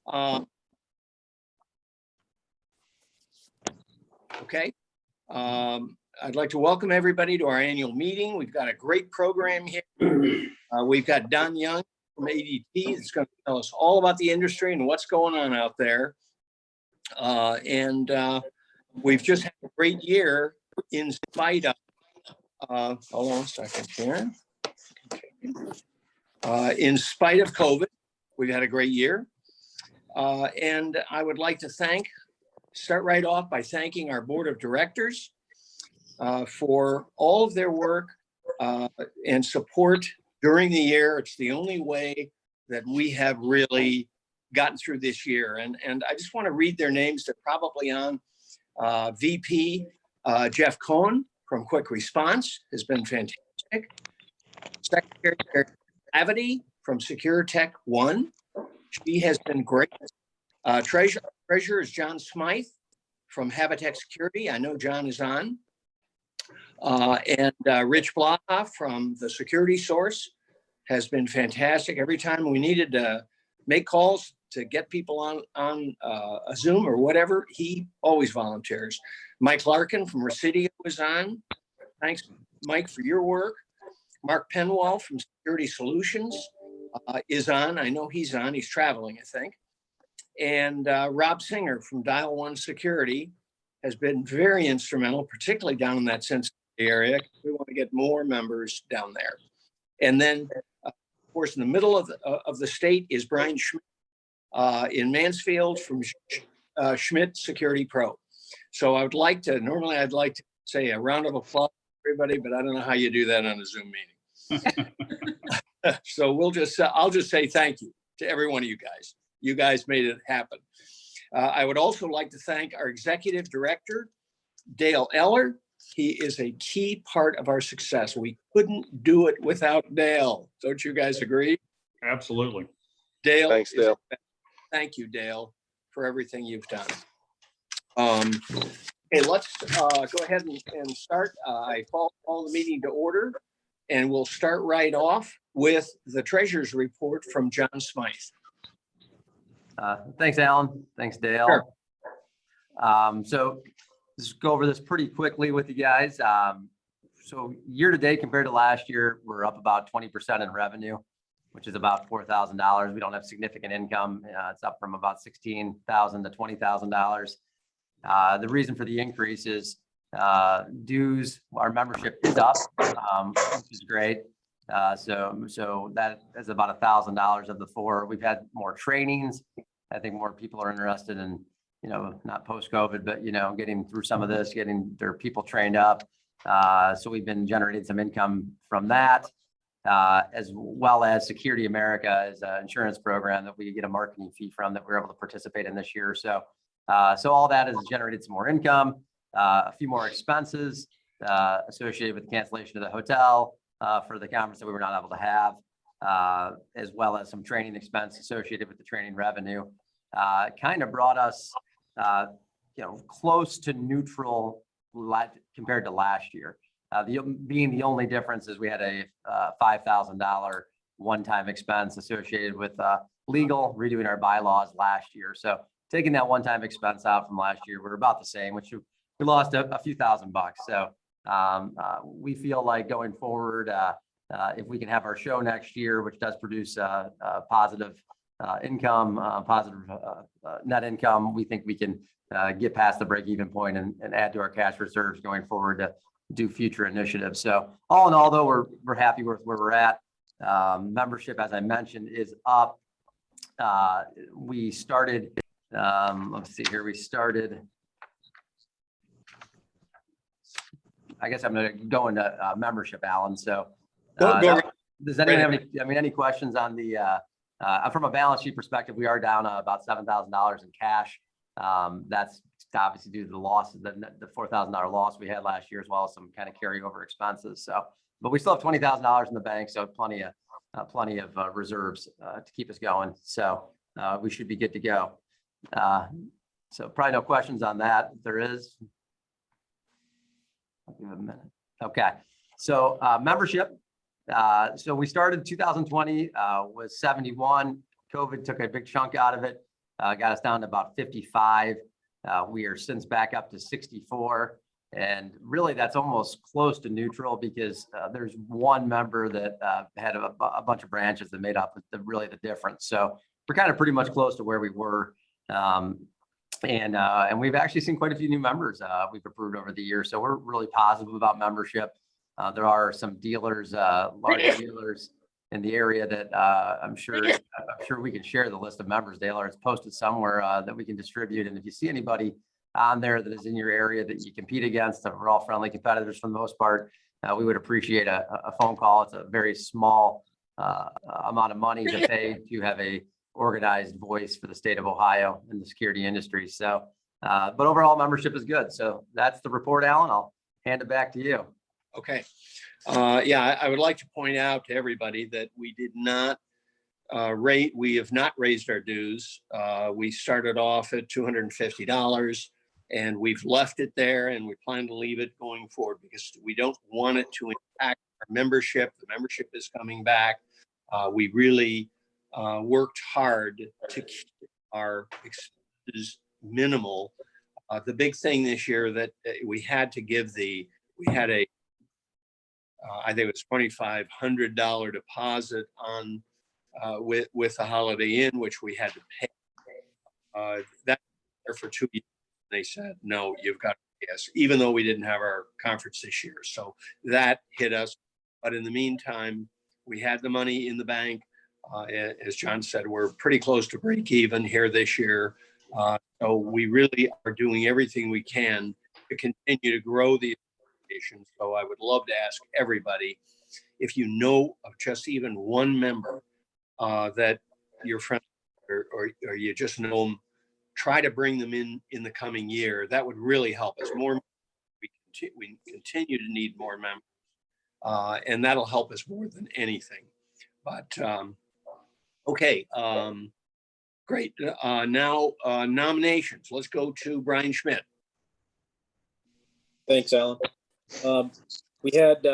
Um, okay. I'd like to welcome everybody to our annual meeting. We've got a great program here. We've got Don Young from ADT that's going to tell us all about the industry and what's going on out there. We've just had a great year in spite of, hold on a second here. In spite of COVID, we've had a great year. And I would like to start right off by thanking our board of directors for all of their work and support during the year. It's the only way that we have really gotten through this year. And I just want to read their names. They're probably on. VP Jeff Cohen from Quick Response has been fantastic. Secretary Avity from Secure Tech One. She has been great. Treasurer is John Smythe from Habitat Security. I know John is on. Rich Blaha from the Security Source has been fantastic. Every time we needed to make calls to get people on a Zoom or whatever, he always volunteers. Mike Larkin from Residio is on. Thanks, Mike, for your work. Mark Penwall from Security Solutions is on. I know he's on. He's traveling, I think. And Rob Singer from Dial One Security has been very instrumental, particularly down in that Cincinnati area. We want to get more members down there. And then, of course, in the middle of the state is Brian Schmidt in Mansfield from Schmidt Security Pro. So I'd like to say a round of applause for everybody, but I don't know how you do that on a Zoom meeting. So I'll just say thank you to every one of you guys. You guys made it happen. I would also like to thank our executive director, Dale Eller. He is a key part of our success. We couldn't do it without Dale. Don't you guys agree? Absolutely. Dale. Thanks, Dale. Thank you, Dale, for everything you've done. Okay, let's go ahead and start. I call the meeting to order, and we'll start right off with the treasurer's report from John Smythe. Thanks, Alan. Thanks, Dale. Sure. So just go over this pretty quickly with you guys. So year to date compared to last year, we're up about 20% in revenue, which is about $4,000. We don't have significant income. It's up from about $16,000 to $20,000. The reason for the increase is dues. Our membership is up, which is great. So that is about $1,000 of the four. We've had more trainings. I think more people are interested in, not post-COVID, but, getting through some of this, getting their people trained up. So we've been generating some income from that, as well as Security America is an insurance program that we get a marketing fee from that we're able to participate in this year. So all that has generated some more income, a few more expenses associated with the cancellation of the hotel for the conference that we were not able to have, as well as some training expense associated with the training revenue. Kind of brought us, close to neutral compared to last year. Being the only difference is we had a $5,000 one-time expense associated with legal redoing our bylaws last year. So taking that one-time expense out from last year, we're about the same, which we lost a few $1,000. So we feel like going forward, if we can have our show next year, which does produce positive income, positive net income, we think we can get past the break-even point and add to our cash reserves going forward to do future initiatives. So all in all, though, we're happy with where we're at. Membership, as I mentioned, is up. We started, let's see here, I guess I'm going to go into membership, Alan. So does anyone have any questions on the, from a balance sheet perspective, we are down about $7,000 in cash. That's obviously due to the loss, the $4,000 loss we had last year, as well as some kind of carryover expenses. So, but we still have $20,000 in the bank, so plenty of reserves to keep us going. So we should be good to go. So probably no questions on that. If there is, I'll give it a minute. Okay. So membership. So we started 2020 was 71. COVID took a big chunk out of it. got us down to about 55. We are since back up to 64. And really, that's almost close to neutral because there's one member that had a bunch of branches that made up really the difference. So we're kind of pretty much close to where we were. And we've actually seen quite a few new members we've approved over the years. So we're really positive about membership. There are some dealers, large dealers in the area that I'm sure we can share the list of members, Dale, or it's posted somewhere that we can distribute. And if you see anybody on there that is in your area that you compete against, we're all friendly competitors for the most part, we would appreciate a phone call. It's a very small amount of money to pay to have a organized voice for the state of Ohio in the security industry. So, but overall membership is good. So that's the report, Alan. I'll hand it back to you. Okay. Yeah, I would like to point out to everybody that we did not we have not raised our dues. We started off at $250 and we've left it there, and we plan to leave it going forward because we don't want it to impact our membership. The membership is coming back. We really worked hard to keep our expenses minimal. The big thing this year that we had to give we had I think it was $2,500 deposit on with the Holiday Inn, which we had to pay. That for 2 years. They said, no, you've got to pay us, even though we didn't have our conference this year. So that hit us. But in the meantime, we had the money in the bank. As John said, we're pretty close to break even here this year. So we really are doing everything we can to continue to grow the association. So I would love to ask everybody, if you know of just even one member that your friend or you just know them, try to bring them in the coming year. That would really help us. We continue to need more members, and that'll help us more than anything. But okay, great. Now nominations. Let's go to Brian Schmidt. Thanks, Alan. We had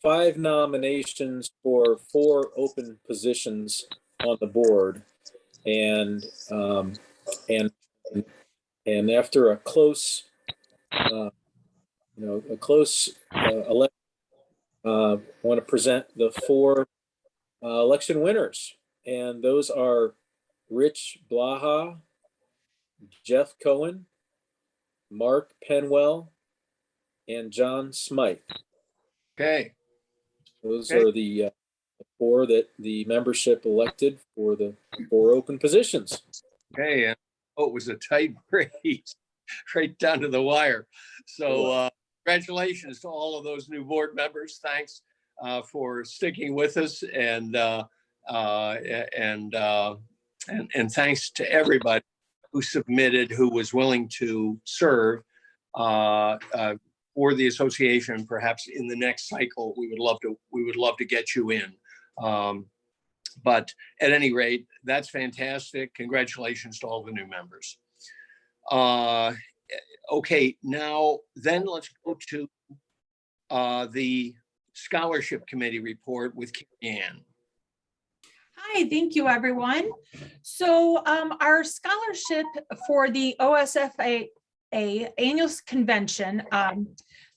5 nominations for 4 open positions on the board, and after a close, election, I want to present the 4 election winners, and those are Rich Blaha, Jeff Cohen, Mark Penwell, and John Smythe. Okay. Those are the 4 that the membership elected for the 4 open positions. Okay. And it was a tight race right down to the wire. So congratulations to all of those new board members. Thanks for sticking with us, and thanks to everybody who submitted, who was willing to serve for the association. Perhaps in the next cycle, we would love to get you in. But at any rate, that's fantastic. Congratulations to all the new members. Okay, now then let's go to the scholarship committee report with Ann. Hi, thank you, everyone. So our scholarship for the OSFAA annual convention,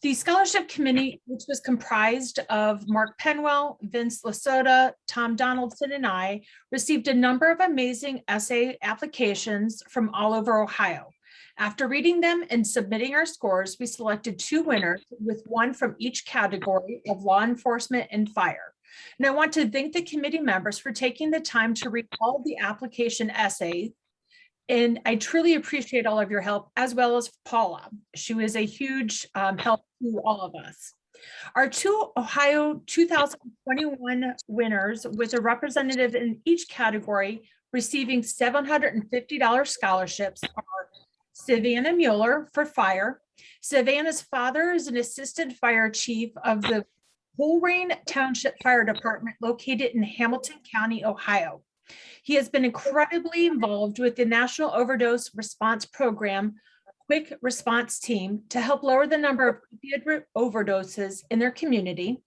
the scholarship committee, which was comprised of Mark Penwell, Vince Lasota, Tom Donaldson, and I, received a number of amazing essay applications from all over Ohio. After reading them and submitting our scores, we selected 2 winners, with 1 from each category of law enforcement and fire. And I want to thank the committee members for taking the time to read all the application essays. And I truly appreciate all of your help, as well as Paula. She was a huge help to all of us. Our 2 Ohio 2021 winners, with a representative in each category receiving $750 scholarships, are Savannah Mueller for fire. Savannah's father is an assistant fire chief of the Coleraine Township Fire Department located in Hamilton County, Ohio. He has been incredibly involved with the National Overdose Response Program Quick Response Team to help lower the number of opioid overdoses in their community.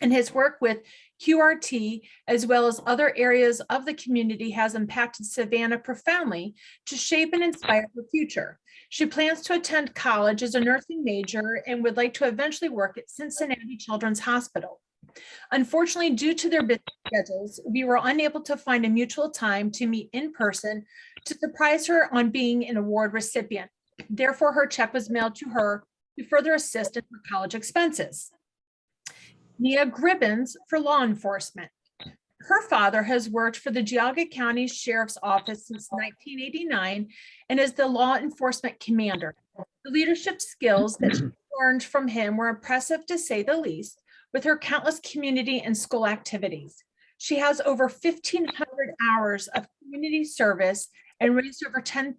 And his work with QRT, as well as other areas of the community, has impacted Savannah profoundly to shape and inspire her future. She plans to attend college as a nursing major and would like to eventually work at Cincinnati Children's Hospital. Unfortunately, due to their busy schedules, we were unable to find a mutual time to meet in person to surprise her on being an award recipient. Therefore, her check was mailed to her to further assist in her college expenses. Nia Gribbins for law enforcement. Her father has worked for the Geauga County Sheriff's Office since 1989 and is the law enforcement commander. The leadership skills that she learned from him were impressive to say the least, with her countless community and school activities. She has over 1,500 hours of community service and raised over $10,000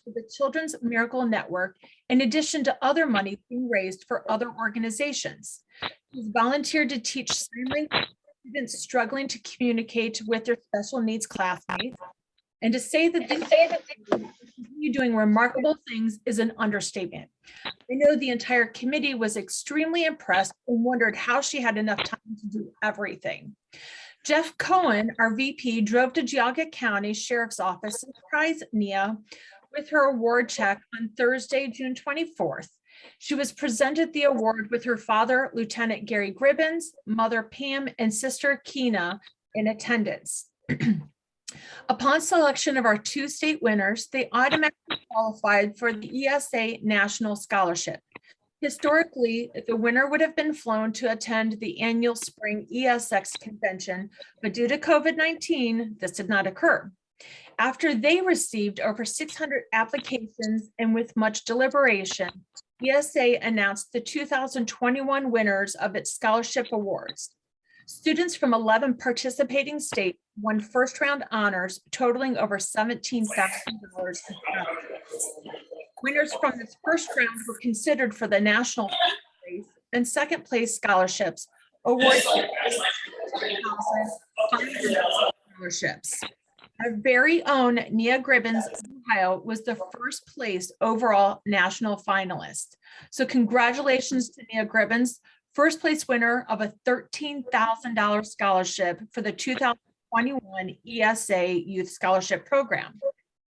for the Children's Miracle Network, in addition to other money being raised for other organizations. She's volunteered to teach sign language to students struggling to communicate with their special needs classmates. And to say that they continue doing remarkable things is an understatement. I know the entire committee was extremely impressed and wondered how she had enough time to do everything. Jeff Cohen, our VP, drove to Geauga County Sheriff's Office to surprise Nia with her award check on Thursday, June 24th. She was presented the award with her father, Lieutenant Gary Gribbins, mother Pam, and sister Keena in attendance. Upon selection of our 2 state winners, they automatically qualified for the ESA National Scholarship. Historically, the winner would have been flown to attend the annual spring ESX convention, but due to COVID-19, this did not occur. After they received over 600 applications and with much deliberation, ESA announced the 2021 winners of its scholarship awards. Students from 11 participating states won first round honors totaling over $17,000. Winners from this first round were considered for the national place and second place scholarships, awarded scholarships. Our very own Nia Gribbins of Ohio was the first place overall national finalist. So congratulations to Nia Gribbins, first place winner of a $13,000 scholarship for the 2021 ESA Youth Scholarship Program.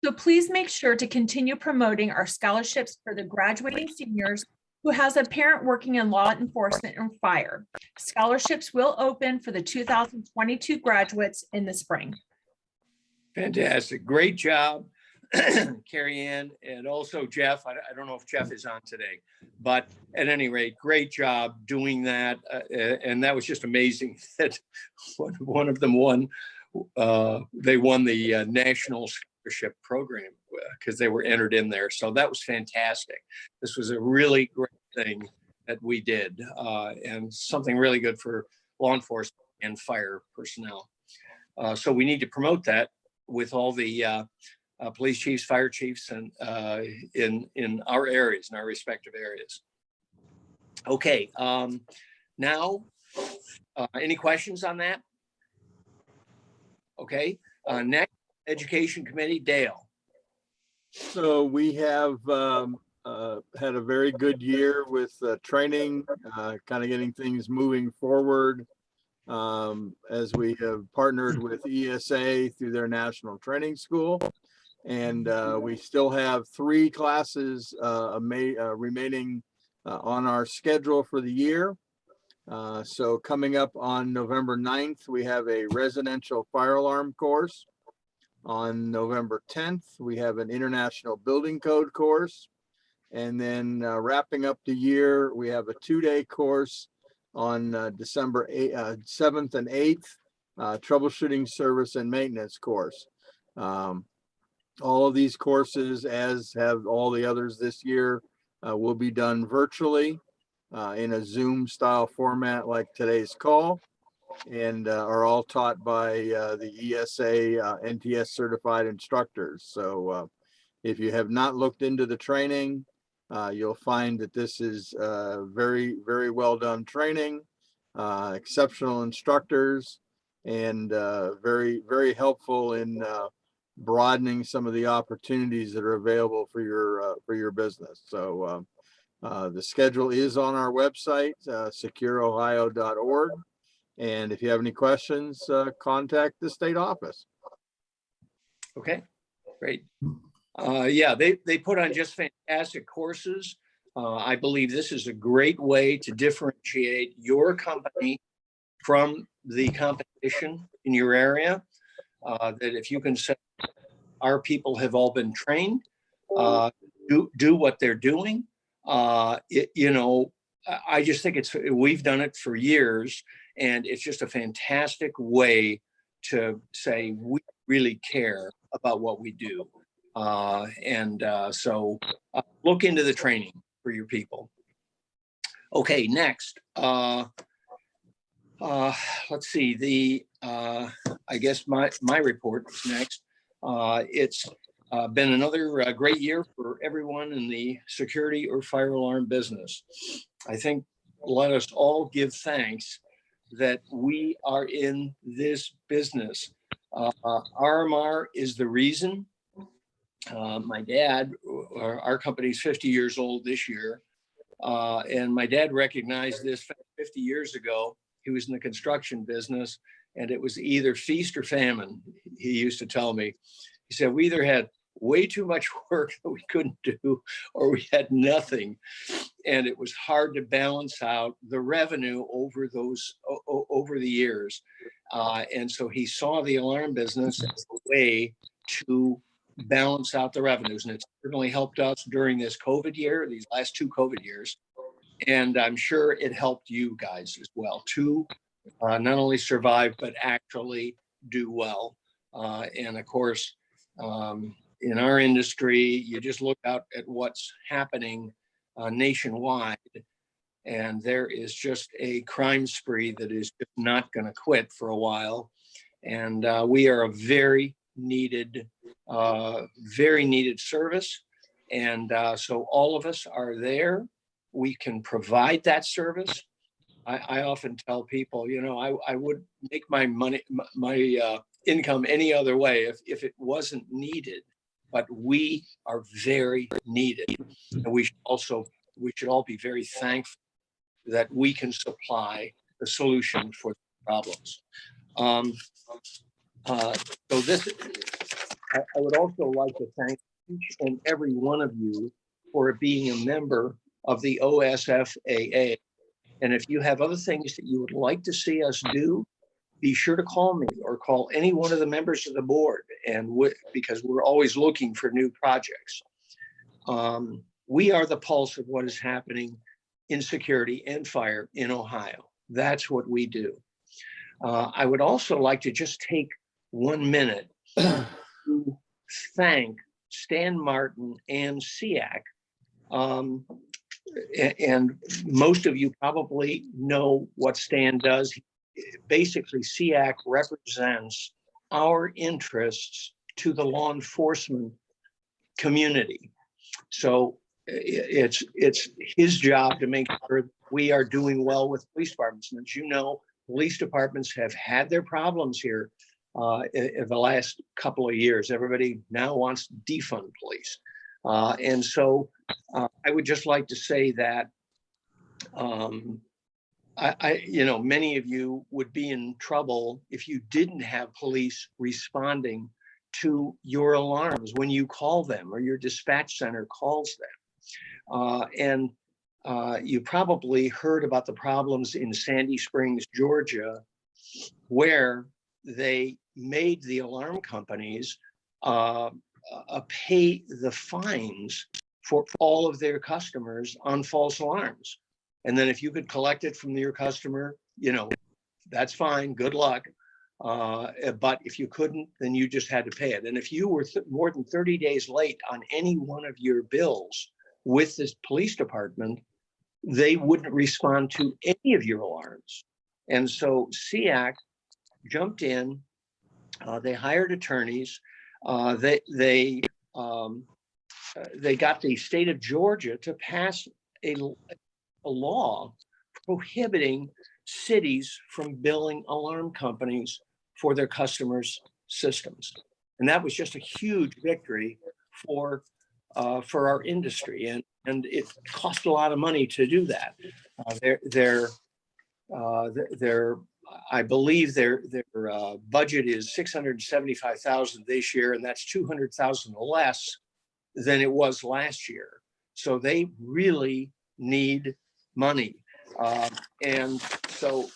So please make sure to continue promoting our scholarships for the graduating seniors who has a parent working in law enforcement and fire. Scholarships will open for the 2022 graduates in the spring. Fantastic. Great job, Carrie Ann, and also Jeff. I don't know if Jeff is on today, but at any rate, great job doing that. And that was just amazing that one of them won. They won the national scholarship program because they were entered in there. So that was fantastic. This was a really great thing that we did and something really good for law enforcement and fire personnel. So we need to promote that with all the police chiefs, fire chiefs, and in our areas, in our respective areas. Okay, now, any questions on that? Okay, next, Education Committee, Dale. So we have had a very good year with training, kind of getting things moving forward. As we have partnered with ESA through their national training school. And we still have 3 classes remaining on our schedule for the year. So coming up on November 9th, we have a residential fire alarm course. On November 10th, we have an international building code course. And then wrapping up the year, we have a 2-day course on December 7th and 8th, troubleshooting service and maintenance course. All of these courses, as have all the others this year, will be done virtually in a Zoom style format like today's call, and are all taught by the ESA NTS certified instructors. So if you have not looked into the training, you'll find that this is very, very well done training, exceptional instructors, and very, very helpful in broadening some of the opportunities that are available for your business. So The schedule is on our website, secureohio.org. And if you have any questions, contact the state office. Okay, great. Yeah, they put on just fantastic courses. I believe this is a great way to differentiate your company from the competition in your area. That if you can say our people have all been trained, do what they're doing. You know, I just think we've done it for years, and it's just a fantastic way to say we really care about what we do. So look into the training for your people. Okay, next. Let's see, I guess my report is next. It's been another great year for everyone in the security or fire alarm business. I think let us all give thanks that we are in this business. RMR is the reason. My dad, our company's 50 years old this year, and my dad recognized this 50 years ago. He was in the construction business, and it was either feast or famine, he used to tell me. He said, we either had way too much work that we couldn't do, or we had nothing. And it was hard to balance out the revenue over the years. And so he saw the alarm business as a way to balance out the revenues. And it's certainly helped us during this COVID year, these last 2 COVID years. And I'm sure it helped you guys as well to not only survive, but actually do well. And of course, in our industry, you just look out at what's happening nationwide, and there is just a crime spree that is just not going to quit for a while. And we are a very needed service. And so all of us are there. We can provide that service. I often tell people, you know, I would make my money, my income any other way if it wasn't needed, but we are very needed. And we should all be very thankful that we can supply the solution for the problems. So this, I would also like to thank each and every one of you for being a member of the OSFAA. And if you have other things that you would like to see us do, be sure to call me or call any one of the members of the board, and because we're always looking for new projects. We are the pulse of what is happening in security and fire in Ohio. That's what we do. I would also like to just take 1 minute to thank Stan Martin and SEAC. And most of you probably know what Stan does. Basically, SEAC represents our interests to the law enforcement community. So it's his job to make sure we are doing well with police departments. And as you know, police departments have had their problems here in the last couple of years. Everybody now wants to defund police. And so I would just like to say that you know, many of you would be in trouble if you didn't have police responding to your alarms when you call them or your dispatch center calls them. And you probably heard about the problems in Sandy Springs, Georgia, where they made the alarm companies pay the fines for all of their customers on false alarms. And then if you could collect it from your customer, you know, that's fine, good luck. But if you couldn't, then you just had to pay it. And if you were more than 30 days late on any one of your bills with this police department, they wouldn't respond to any of your alarms. And so SEAC jumped in, they hired attorneys, they got the state of Georgia to pass a law prohibiting cities from billing alarm companies for their customers' systems. And that was just a huge victory for for our industry, and it costs a lot of money to do that. I believe their budget is $675,000 this year, and that's $200,000 less than it was last year. So they really need money, and so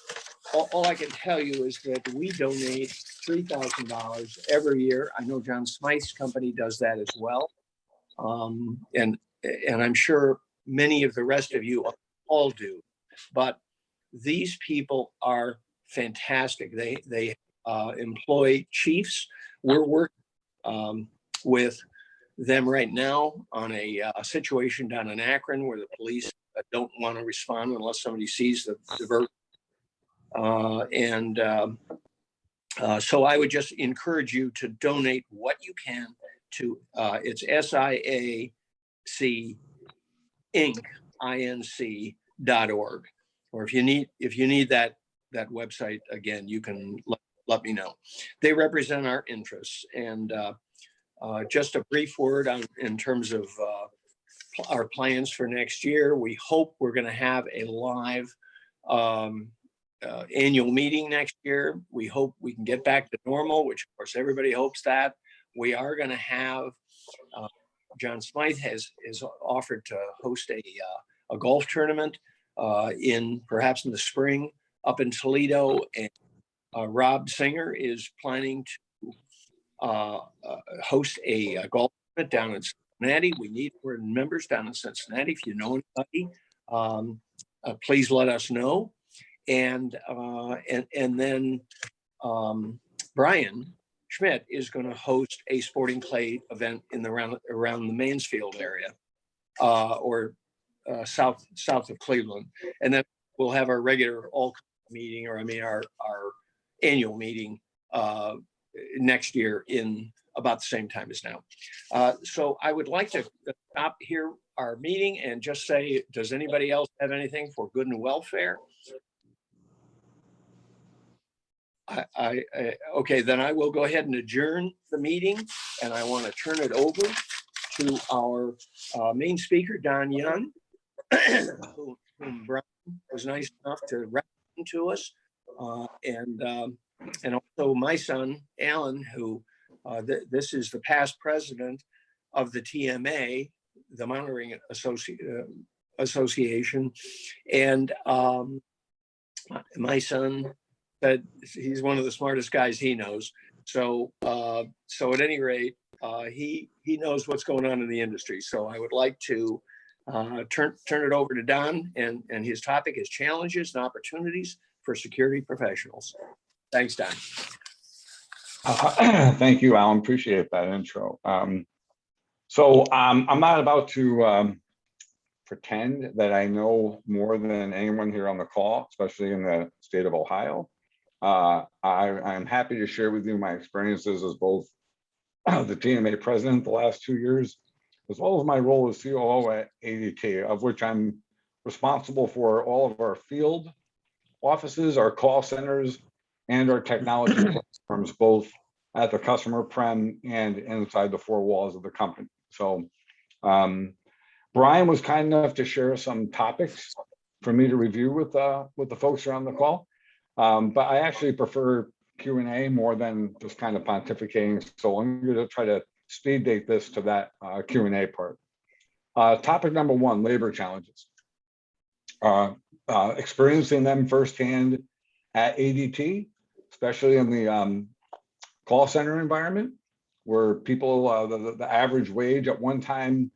all I can tell you is that we donate $3,000 every year. I know John Smythe's company does that as well. And I'm sure many of the rest of you all do, but these people are fantastic. They employ chiefs. We're working with them right now on a situation down in Akron where the police don't want to respond unless somebody sees the divert. So I would just encourage you to donate what you can to it's SIAC Inc.org. Or if you need that website again, you can let me know. They represent our interests. And just a brief word in terms of our plans for next year. We hope we're going to have a live annual meeting next year. We hope we can get back to normal, which of course everybody hopes that. We are going to have, John Smythe has offered to host a golf tournament perhaps in the spring up in Toledo, and Rob Singer is planning to host a golf tournament down in Cincinnati. We need more members down in Cincinnati. If you know anybody, please let us know. And then Brian Schmidt is going to host a sporting clay event around the Mansfield area, or south of Cleveland, and then we'll have our regular meeting, our annual meeting next year in about the same time as now. So I would like to stop here our meeting and just say, does anybody else have anything for good and welfare? Okay, then I will go ahead and adjourn the meeting, and I want to turn it over to our main speaker, Don Young, whom Brian was nice enough to recommend to us, and also my son, Alan, who this is the past president of the TMA, the Monitoring Association, and my son said he's one of the smartest guys he knows. So at any rate, he knows what's going on in the industry. So I would like to turn it over to Don, and his topic is challenges and opportunities for security professionals. Thanks, Don. Thank you, Alan. Appreciate that intro. So I'm not about to pretend that I know more than anyone here on the call, especially in the state of Ohio. I'm happy to share with you my experiences as both the TMA president the last 2 years, as well as my role as COO at ADT, of which I'm responsible for all of our field offices, our call centers, and our technology platforms, both at the customer prem and inside the four walls of the company. So Brian was kind enough to share some topics for me to review with the folks around the call. But I actually prefer Q&A more than just kind of pontificating. So I'm going to try to speed date this to that Q&A part. Topic number one, labor challenges. Experiencing them firsthand at ADT, especially in the call center environment, where people, the average wage at one time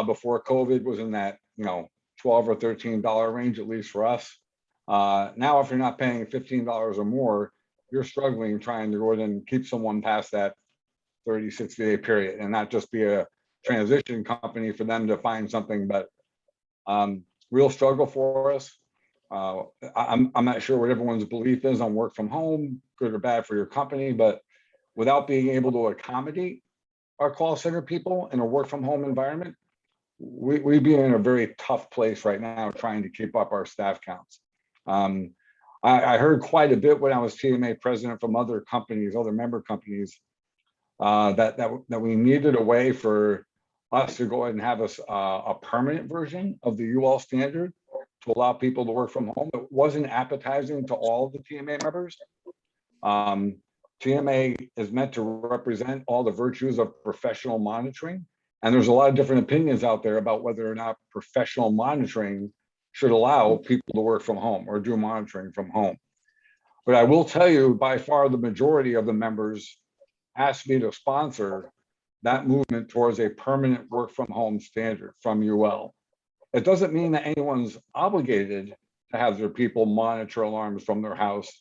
before COVID was in that, $12 or $13 range, at least for us. Now, if you're not paying $15 or more, you're struggling trying to go ahead and keep someone past that 30, 60-day period, and not just be a transition company for them to find something, but real struggle for us. I'm not sure what everyone's belief is on work from home, good or bad for your company, but without being able to accommodate our call center people in a work from home environment, we'd be in a very tough place right now trying to keep up our staff counts. I heard quite a bit when I was TMA president from other companies, other member companies, that we needed a way for us to go ahead and have a permanent version of the UL standard to allow people to work from home. It wasn't appetizing to all of the TMA members. TMA is meant to represent all the virtues of professional monitoring. And there's a lot of different opinions out there about whether or not professional monitoring should allow people to work from home or do monitoring from home. But I will tell you, by far the majority of the members asked me to sponsor that movement towards a permanent work from home standard from UL. It doesn't mean that anyone's obligated to have their people monitor alarms from their house.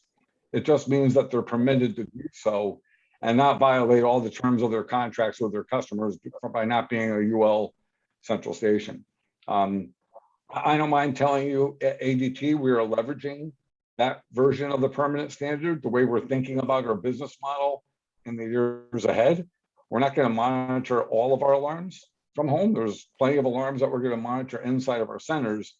It just means that they're permitted to do so and not violate all the terms of their contracts with their customers by not being a UL central station. I don't mind telling you at ADT, we are leveraging that version of the permanent standard, the way we're thinking about our business model in the years ahead. We're not going to monitor all of our alarms from home. There's plenty of alarms that we're going to monitor inside of our centers,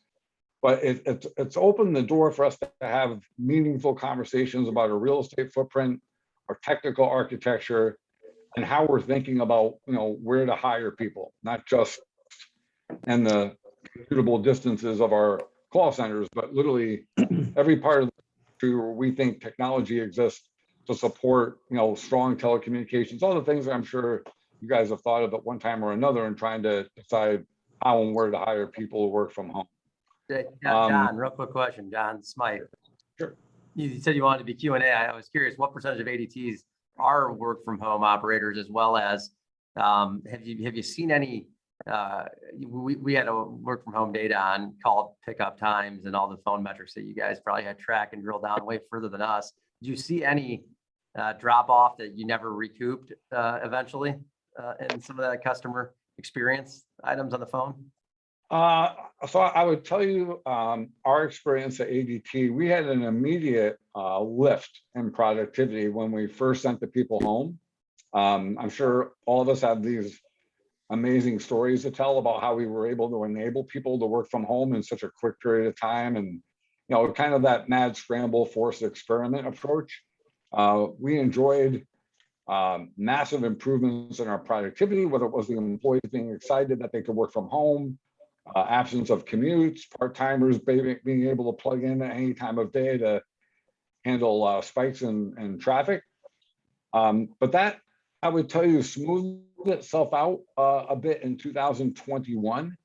but it's opened the door for us to have meaningful conversations about our real estate footprint, our technical architecture, and how we're thinking about, where to hire people, not just in the commutable distances of our call centers, but literally every part of the country where we think technology exists to support, strong telecommunications, all the things that I'm sure you guys have thought of at one time or another in trying to decide how and where to hire people who work from home. John, real quick question, John Smythe. Sure. You said you wanted to be Q&A. I was curious, what percentage of ADTs are work from home operators, as well as have you seen any? We had a work from home data on call pickup times and all the phone metrics that you guys probably had track and drill down way further than us. Did you see any drop off that you never recouped eventually in some of that customer experience items on the phone? So I would tell you our experience at ADT, we had an immediate lift in productivity when we first sent the people home. I'm sure all of us have these amazing stories to tell about how we were able to enable people to work from home in such a quick period of time, and kind of that mad scramble forced experiment approach. We enjoyed massive improvements in our productivity, whether it was the employees being excited that they could work from home, absence of commutes, part-timers being able to plug in at any time of day to handle spikes in traffic. But that, I would tell you, smoothed itself out a bit in 2021.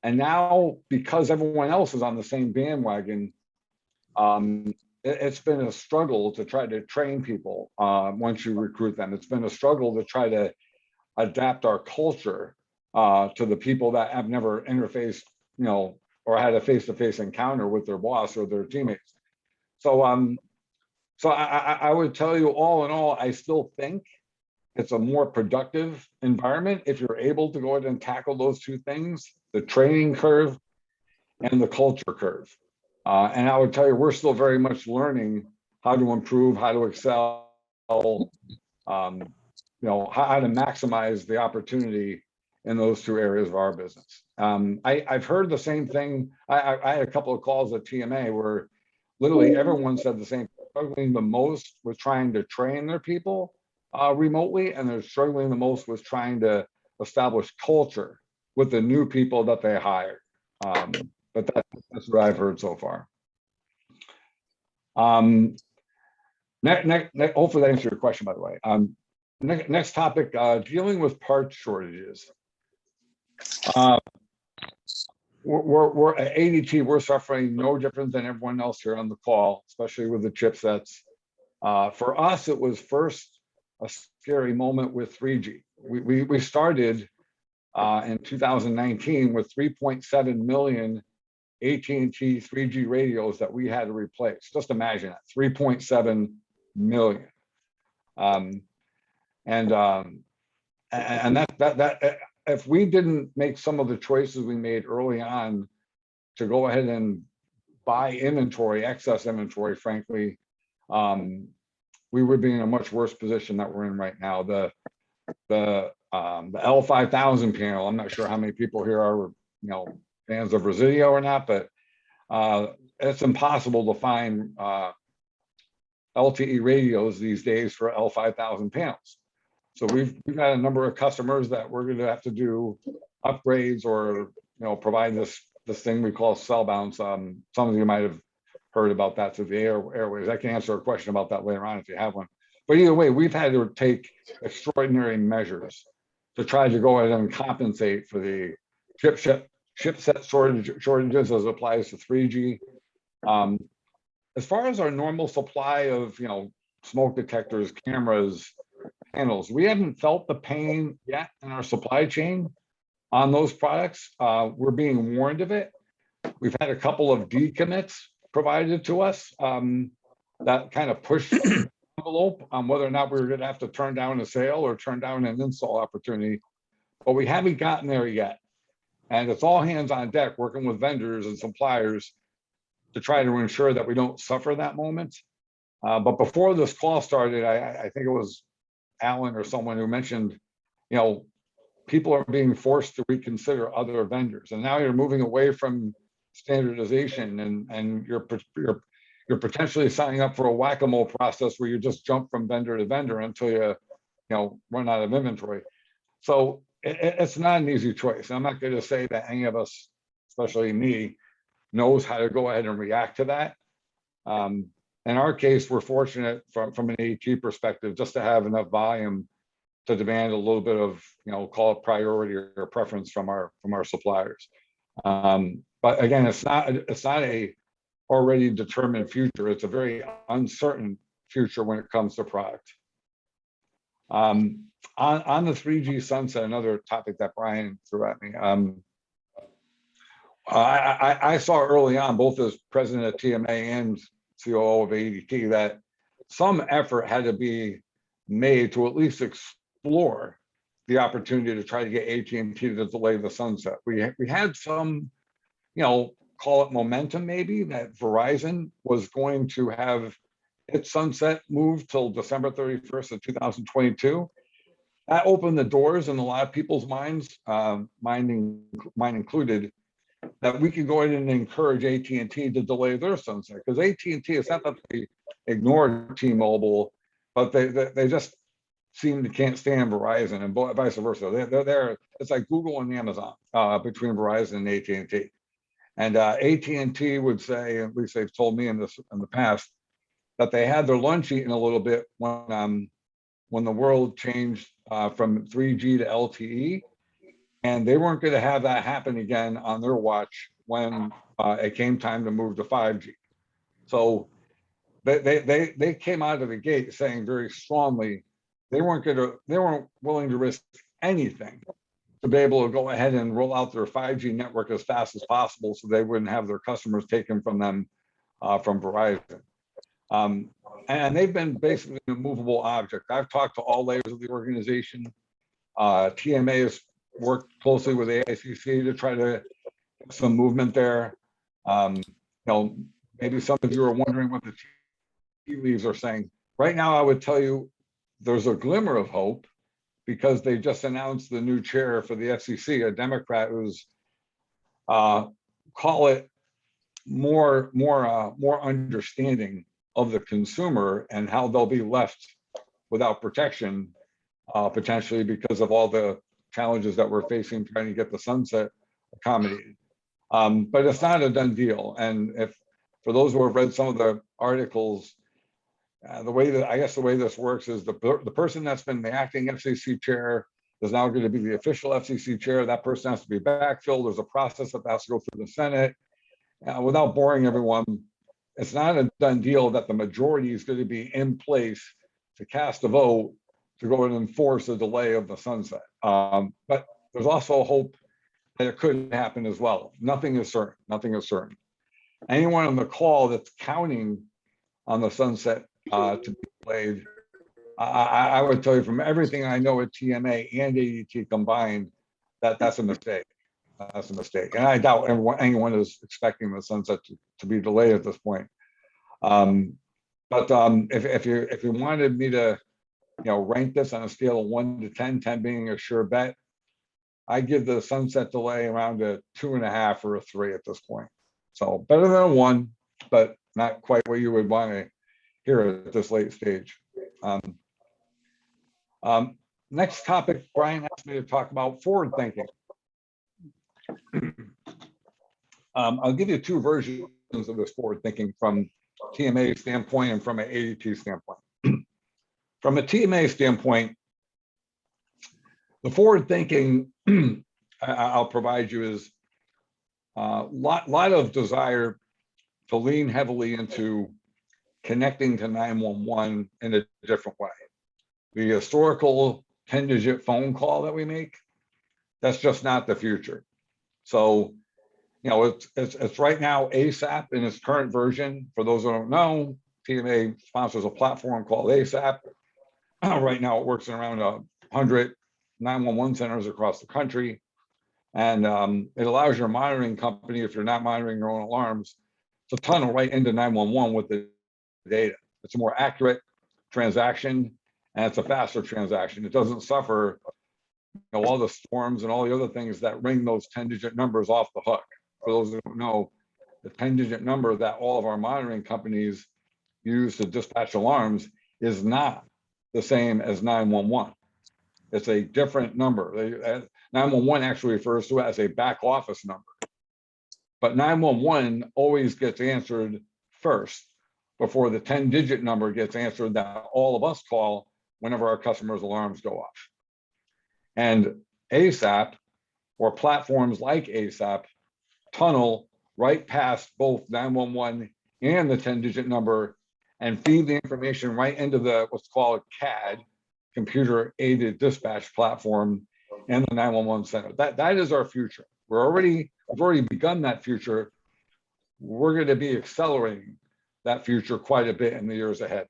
And now, because everyone else is on the same bandwagon, it's been a struggle to try to train people once you recruit them. It's been a struggle to try to adapt our culture to the people that have never interfaced, or had a face-to-face encounter with their boss or their teammates. So I would tell you, all in all, I still think it's a more productive environment if you're able to go ahead and tackle those two things, the training curve and the culture curve. And I would tell you, we're still very much learning how to improve, how to excel, how to maximize the opportunity in those two areas of our business. I've heard the same thing. I had a couple of calls at TMA where literally everyone said the same, struggling the most with trying to train their people remotely, and they're struggling the most with trying to establish culture with the new people that they hire. But that's what I've heard so far. Hopefully that answered your question, by the way. Next topic, dealing with parts shortages. We're at ADT, we're suffering no different than everyone else here on the call, especially with the chipsets. For us, it was first a scary moment with 3G. We started in 2019 with 3.7 million AT&T 3G radios that we had to replace. Just imagine that, 3.7 million. And that if we didn't make some of the choices we made early on to go ahead and buy inventory, excess inventory, frankly, we would be in a much worse position that we're in right now. The L5000 panel, I'm not sure how many people here are, fans of Resideo or not, but it's impossible to find LTE radios these days for L5000 panels. So we've got a number of customers that we're gonna have to do upgrades or, provide this thing we call cell bounce. Some of you might have heard about that through the airways. I can answer a question about that later on if you have one. But either way, we've had to take extraordinary measures to try to go ahead and compensate for the chipset shortages as applies to 3G. As far as our normal supply of, smoke detectors, cameras, panels, we haven't felt the pain yet in our supply chain on those products. We're being warned of it. We've had a couple of decommits provided to us that kind of pushed the envelope on whether or not we were going to have to turn down a sale or turn down an install opportunity, but we haven't gotten there yet. And it's all hands on deck working with vendors and suppliers to try to ensure that we don't suffer that moment. But before this call started, I think it was Alan or someone who mentioned, people are being forced to reconsider other vendors. And now you're moving away from standardization and you're potentially signing up for a whack-a-mole process where you just jump from vendor to vendor until you run out of inventory. So it's not an easy choice. I'm not going to say that any of us, especially me, knows how to go ahead and react to that. In our case, we're fortunate from an AT perspective just to have enough volume to demand a little bit of, call it priority or preference from our suppliers. But again, it's not a already determined future. It's a very uncertain future when it comes to product. On the 3G sunset, another topic that Brian threw at me. I saw early on, both as president of TMA and COO of ADT, that some effort had to be made to at least explore the opportunity to try to get AT&T to delay the sunset. We had some, call it momentum maybe, that Verizon was going to have its sunset moved till December 31st of 2022. That opened the doors in a lot of people's minds, mine included, that we could go ahead and encourage AT&T to delay their sunset, because AT&T, it's not that they ignored T-Mobile, but they just seem to can't stand Verizon, and vice versa. They're there. It's like Google and Amazon between Verizon and AT&T. And AT&T would say, at least they've told me in the past, that they had their lunch eaten a little bit when the world changed from 3G to LTE. And they weren't going to have that happen again on their watch when it came time to move to 5G. So they came out of the gate saying very strongly they weren't willing to risk anything to be able to go ahead and roll out their 5G network as fast as possible, so they wouldn't have their customers taken from them from Verizon. And they've been basically an immovable object. I've talked to all layers of the organization. TMA has worked closely with AICC to try to get some movement there. Maybe some of you are wondering what the tea leaves are saying. Right now, I would tell you there's a glimmer of hope, because they just announced the new chair for the FCC, a Democrat who's call it more understanding of the consumer and how they'll be left without protection, potentially because of all the challenges that we're facing trying to get the sunset accommodated. But it's not a done deal. And for those who have read some of the articles, the way this works is the person that's been the acting FCC chair is now going to be the official FCC chair. That person has to be backfilled. There's a process that has to go through the Senate. Without boring everyone, it's not a done deal that the majority is going to be in place to cast a vote to go and enforce a delay of the sunset. But there's also hope that it could happen as well. Nothing is certain. Nothing is certain. Anyone on the call that's counting on the sunset to be delayed, I would tell you from everything I know at TMA and ADT combined, that's a mistake. That's a mistake. And I doubt anyone is expecting the sunset to be delayed at this point. But if you wanted me to rank this on a scale of 1 to 10, 10 being a sure bet, I give the sunset delay around a 2.5 or a 3 at this point. So better than a 1, but not quite what you would want to hear at this late stage. Next topic, Brian asked me to talk about forward thinking. I'll give you two versions of this forward thinking from TMA standpoint and from an ADT standpoint. From a TMA standpoint, the forward thinking I'll provide you is a lot of desire to lean heavily into connecting to 911 in a different way. The historical 10-digit phone call that we make, that's just not the future. So, you know, it's right now ASAP in its current version. For those who don't know, TMA sponsors a platform called ASAP. Right now it works in around 100 911 centers across the country. And it allows your monitoring company, if you're not monitoring your own alarms, to tunnel right into 911 with the data. It's a more accurate transaction and it's a faster transaction. It doesn't suffer, you know, all the storms and all the other things that ring those 10-digit numbers off the hook. For those who don't know, the 10-digit number that all of our monitoring companies use to dispatch alarms is not the same as 911. It's a different number. 911 actually refers to it as a back office number. But 911 always gets answered first before the 10-digit number gets answered that all of us call whenever our customers' alarms go off. And ASAP, or platforms like ASAP, tunnel right past both 911 and the 10-digit number and feed the information right into the what's called CAD, computer aided dispatch platform, and the 911 center. That is our future. We've already begun that future. We're going to be accelerating that future quite a bit in the years ahead.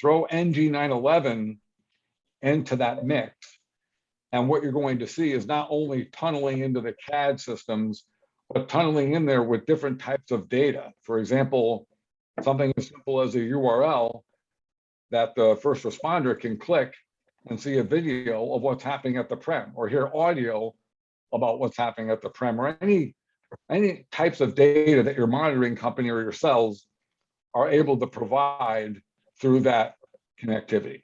Throw NG911 into that mix, and what you're going to see is not only tunneling into the CAD systems, but tunneling in there with different types of data. For example, something as simple as a URL that the first responder can click and see a video of what's happening at the prem, or hear audio about what's happening at the prem, or any types of data that your monitoring company or yourselves are able to provide through that connectivity.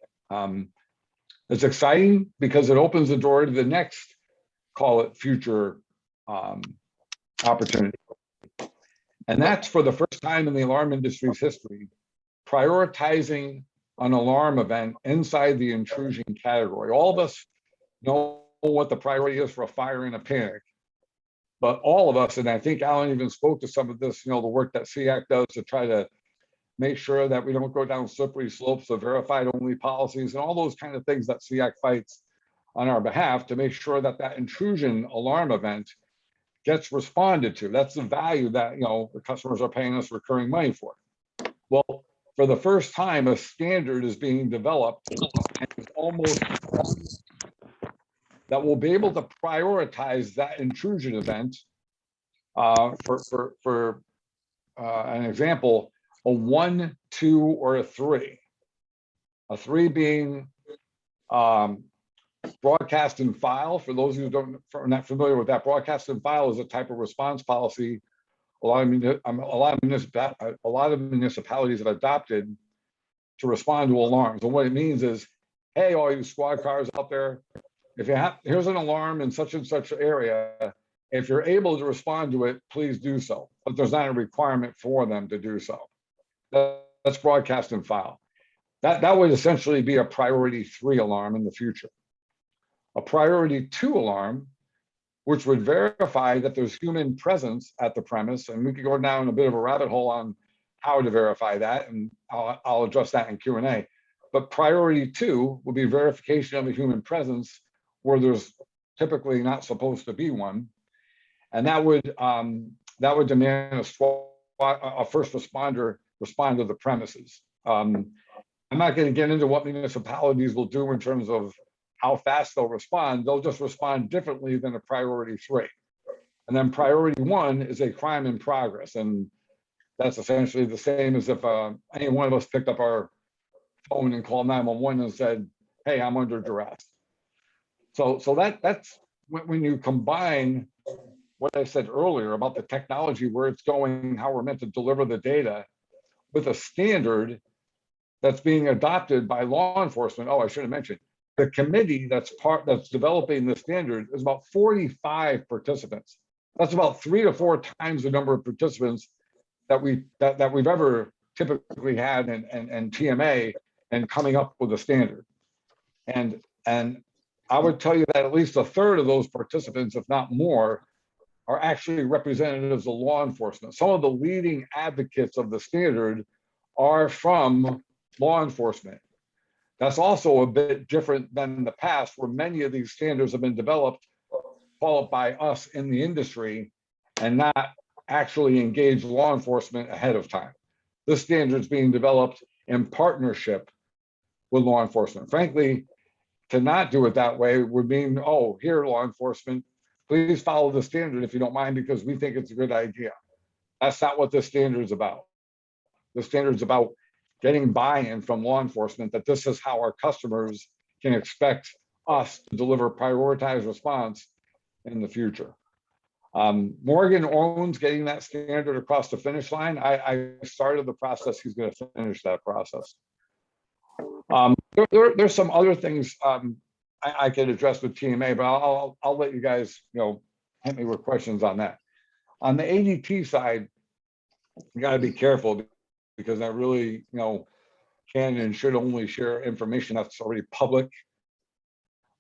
It's exciting because it opens the door to the next, call it future opportunity. And that's for the first time in the alarm industry's history, prioritizing an alarm event inside the intrusion category. All of us know what the priority is for a fire and a panic, but all of us, and I think Alan even spoke to some of this, you know, the work that SEAC does to try to make sure that we don't go down slippery slopes of verified only policies and all those kind of things that SEAC fights on our behalf to make sure that that intrusion alarm event gets responded to. That's the value that, you know, the customers are paying us recurring money for. Well, for the first time, a standard is being developed and it's almost that will be able to prioritize that intrusion event. For an example, a 1, 2, or a 3. A 3 being broadcast and file. For those who are not familiar with that, broadcast and file is a type of response policy a lot of municipalities have adopted to respond to alarms. And what it means is, hey, all you squad cars out there, if you have, here's an alarm in such and such area. If you're able to respond to it, please do so. But there's not a requirement for them to do so. That's broadcast and file. That would essentially be a priority 3 alarm in the future. A priority 2 alarm, which would verify that there's human presence at the premise. And we could go down a bit of a rabbit hole on how to verify that, and I'll address that in Q&A. But priority 2 will be verification of a human presence where there's typically not supposed to be one. And that would demand a first responder respond to the premises. I'm not going to get into what municipalities will do in terms of how fast they'll respond. They'll just respond differently than a priority 3. And then priority 1 is a crime in progress. And that's essentially the same as if any one of us picked up our phone and called 911 and said, hey, I'm under duress. So that's when you combine what I said earlier about the technology, where it's going, how we're meant to deliver the data, with a standard that's being adopted by law enforcement. Oh, I should have mentioned, the committee that's developing the standard is about 45 participants. That's about 3 to 4 times the number of participants that we've ever typically had in TMA and coming up with a standard. And I would tell you that at least a third of those participants, if not more, are actually representatives of law enforcement. Some of the leading advocates of the standard are from law enforcement. That's also a bit different than the past, where many of these standards have been developed by us in the industry and not actually engage law enforcement ahead of time. This standard is being developed in partnership with law enforcement. Frankly, to not do it that way would mean, oh, here, law enforcement, please follow the standard if you don't mind, because we think it's a good idea. That's not what this standard is about. The standard is about getting buy-in from law enforcement that this is how our customers can expect us to deliver prioritized response in the future. Morgan owns getting that standard across the finish line. I started the process. He's going to finish that process. There's some other things I could address with TMA, but I'll let you guys, hit me with questions on that. On the ADT side, you got to be careful because I really, can and should only share information that's already public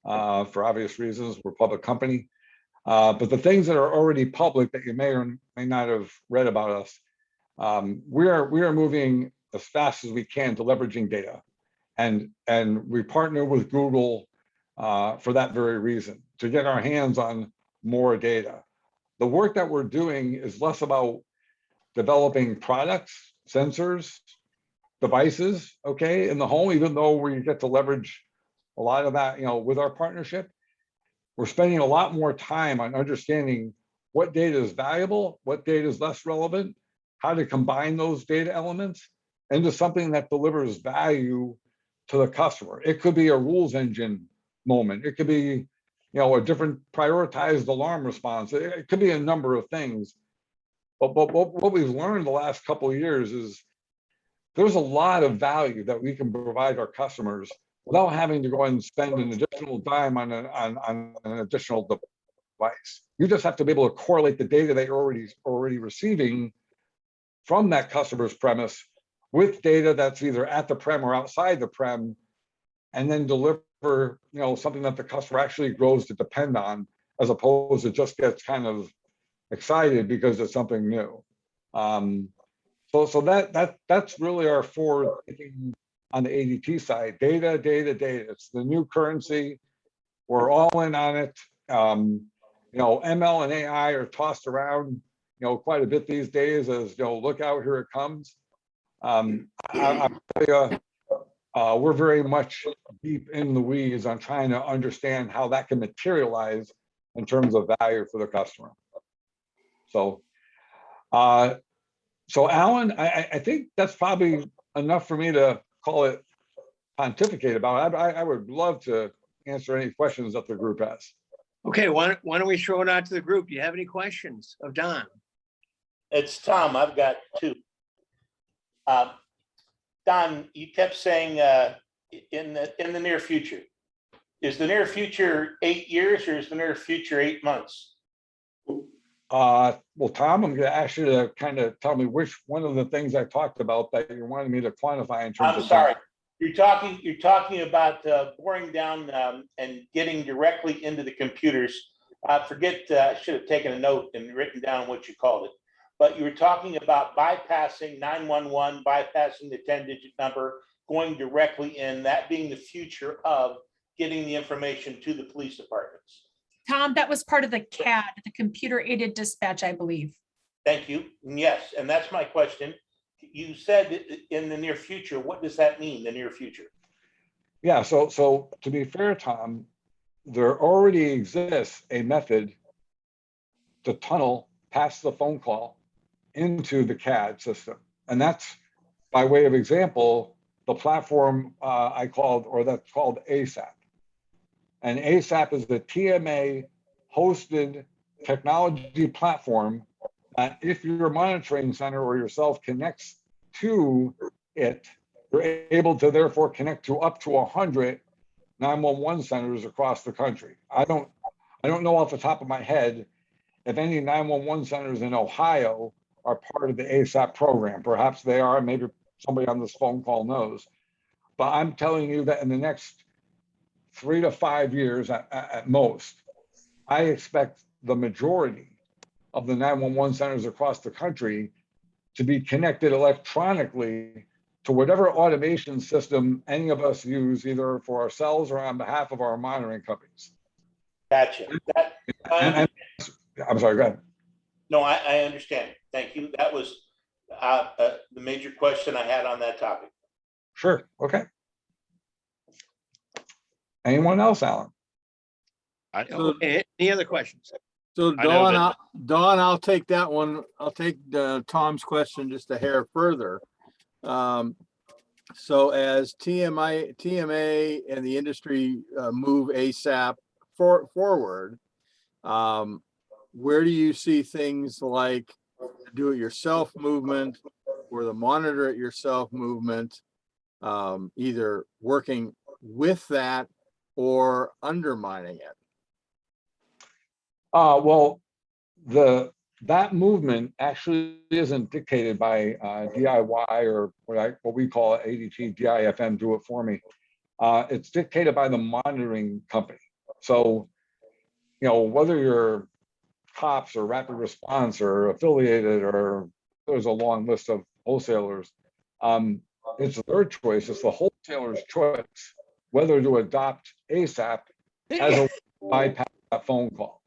for obvious reasons. We're a public company. But the things that are already public that you may or may not have read about us, we are moving as fast as we can to leveraging data. And we partner with Google for that very reason, to get our hands on more data. The work that we're doing is less about developing products, sensors, devices, in the home, even though we get to leverage a lot of that, with our partnership. We're spending a lot more time on understanding what data is valuable, what data is less relevant, how to combine those data elements into something that delivers value to the customer. It could be a rules engine moment. It could be, a different prioritized alarm response. It could be a number of things. But what we've learned the last couple of years is there's a lot of value that we can provide our customers without having to go and spend an additional dime on an additional device. You just have to be able to correlate the data that you're already receiving from that customer's premise with data that's either at the prem or outside the prem, and then deliver, something that the customer actually grows to depend on, as opposed to just gets kind of excited because it's something new. So that's really our forward thinking on the ADT side. Data. It's the new currency. We're all in on it. ML and AI are tossed around, quite a bit these days as, look out, here it comes. I'll tell you, we're very much deep in the weeds on trying to understand how that can materialize in terms of value for the customer. So Alan, I think that's probably enough for me to call it pontificate about. I would love to answer any questions that the group has. Okay, why don't we throw it out to the group? Do you have any questions of Don? It's Tom. I've got two. Don, you kept saying in the near future. Is the near future 8 years or is the near future 8 months? Well, Tom, I'm going to ask you to kind of tell me which one of the things I talked about that you wanted me to quantify in terms of. I'm sorry. You're talking about boring down and getting directly into the computers. I should have taken a note and written down what you called it. But you were talking about bypassing 911, bypassing the 10-digit number, going directly in, that being the future of getting the information to the police departments. Tom, that was part of the CAD, the computer aided dispatch, I believe. Thank you. Yes, and that's my question. You said in the near future. What does that mean, the near future? Yeah, so to be fair, Tom, there already exists a method to tunnel past the phone call into the CAD system. And that's, by way of example, the platform that's called ASAP. And ASAP is the TMA hosted technology platform that if your monitoring center or yourself connects to it, you're able to therefore connect to up to 100 911 centers across the country. I don't know off the top of my head if any 911 centers in Ohio are part of the ASAP program. Perhaps they are, maybe somebody on this phone call knows. But I'm telling you that in the next 3 to 5 years at most, I expect the majority of the 911 centers across the country to be connected electronically to whatever automation system any of us use, either for ourselves or on behalf of our monitoring companies. Gotcha. That, And I'm sorry, go ahead. no, I understand. Thank you. That was the major question I had on that topic. Sure, okay. Anyone else, Alan? Okay, any other questions? So I know Dawn, I'll take that one. I'll take Tom's question just a hair further. So as TMA and the industry move ASAP forward, where do you see things like do-it-yourself movement or the monitor-it-yourself movement, either working with that or undermining it? Well, that movement actually isn't dictated by DIY or what we call ADT, DIFM, do it for me. It's dictated by the monitoring company. So, whether you're cops or rapid response or affiliated, or there's a long list of wholesalers, it's their choice. It's the wholesaler's choice whether to adopt ASAP as a bypass that phone call.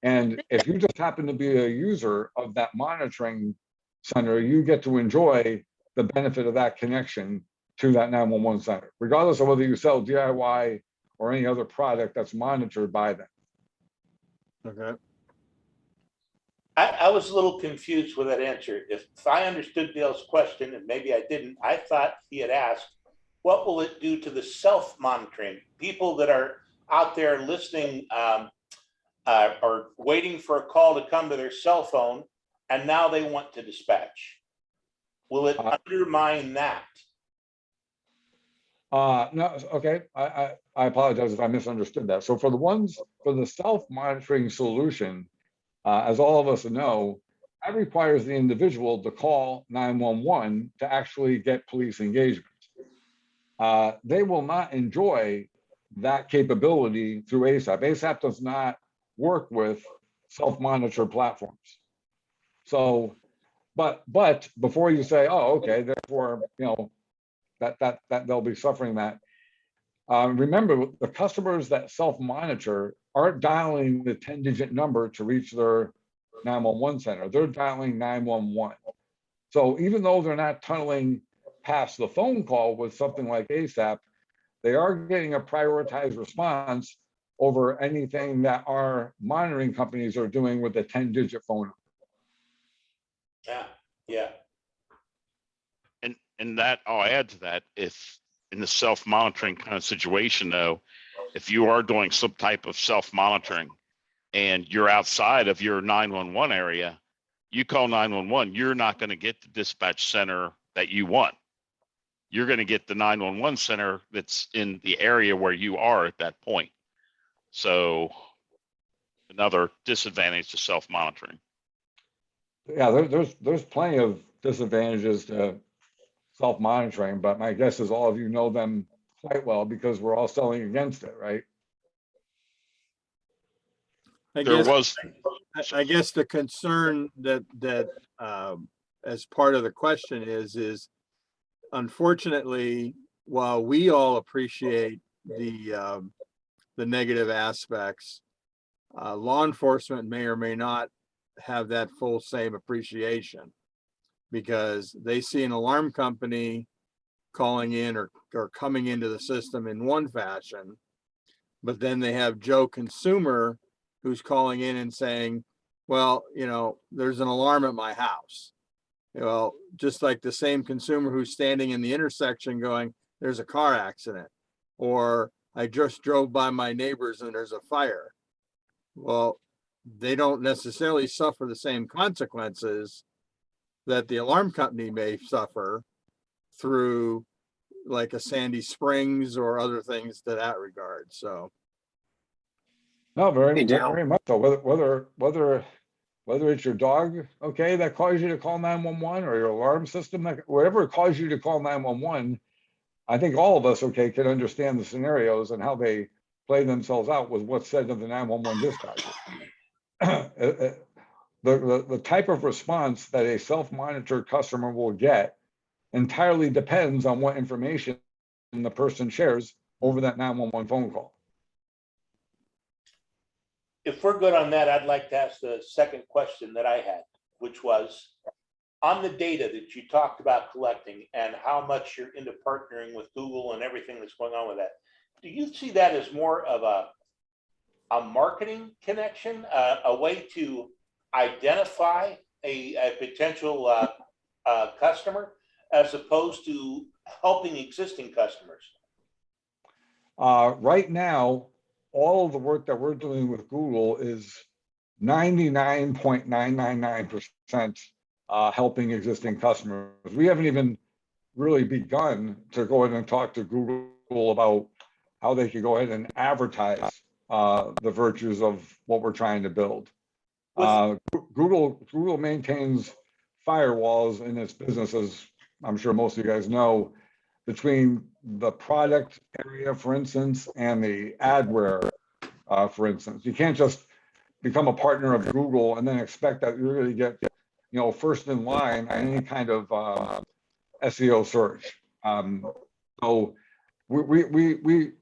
And if you just happen to be a user of that monitoring center, you get to enjoy the benefit of that connection to that 911 center, regardless of whether you sell DIY or any other product that's monitored by them. Okay. I was a little confused with that answer. If I understood Dale's question, and maybe I didn't, I thought he had asked, what will it do to the self-monitoring? People that are out there listening or waiting for a call to come to their cell phone, and now they want to dispatch. Will it undermine that? No, okay. I apologize if I misunderstood that. So for the self-monitoring solution, as all of us know, that requires the individual to call 911 to actually get police engagement. They will not enjoy that capability through ASAP. ASAP does not work with self-monitor platforms. So, but before you say, oh, okay, therefore, that they'll be suffering that. Remember, the customers that self-monitor aren't dialing the 10-digit number to reach their 911 center. They're dialing 911. So even though they're not tunneling past the phone call with something like ASAP, they are getting a prioritized response over anything that our monitoring companies are doing with the 10-digit phone. Yeah. And that I'll add to that, if in the self-monitoring kind of situation though, if you are doing some type of self-monitoring and you're outside of your 911 area, you call 911, you're not going to get the dispatch center that you want. You're going to get the 911 center that's in the area where you are at that point. So another disadvantage to self-monitoring. Yeah, there's plenty of disadvantages to self-monitoring, but my guess is all of you know them quite well because we're all selling against it, right? I guess the concern that as part of the question is unfortunately, while we all appreciate the negative aspects, law enforcement may or may not have that full same appreciation, because they see an alarm company calling in or coming into the system in one fashion, but then they have Joe consumer who's calling in and saying, well, there's an alarm at my house. Well, just like the same consumer who's standing in the intersection going, there's a car accident, or I just drove by my neighbors and there's a fire. Well, they don't necessarily suffer the same consequences that the alarm company may suffer through like a Sandy Springs or other things to that regard. So. No, very, Hey, Dale. very much so. Whether it's your dog, okay, that calls you to call 911, or your alarm system, whatever calls you to call 911, I think all of us, okay, can understand the scenarios and how they play themselves out with what's said to the 911 dispatcher. The type of response that a self-monitored customer will get entirely depends on what information the person shares over that 911 phone call. If we're good on that, I'd like to ask the second question that I had, which was on the data that you talked about collecting and how much you're into partnering with Google and everything that's going on with that. Do you see that as more of a marketing connection, a way to identify a potential customer as opposed to helping existing customers? Right now, all of the work that we're doing with Google is 99.999% helping existing customers. We haven't even really begun to go ahead and talk to Google about how they could go ahead and advertise the virtues of what we're trying to build. Google maintains firewalls in its business, as I'm sure most of you guys know, between the product area, for instance, and the adware, for instance. You can't just become a partner of Google and then expect that you're going to get, first in line on any kind of SEO search. So we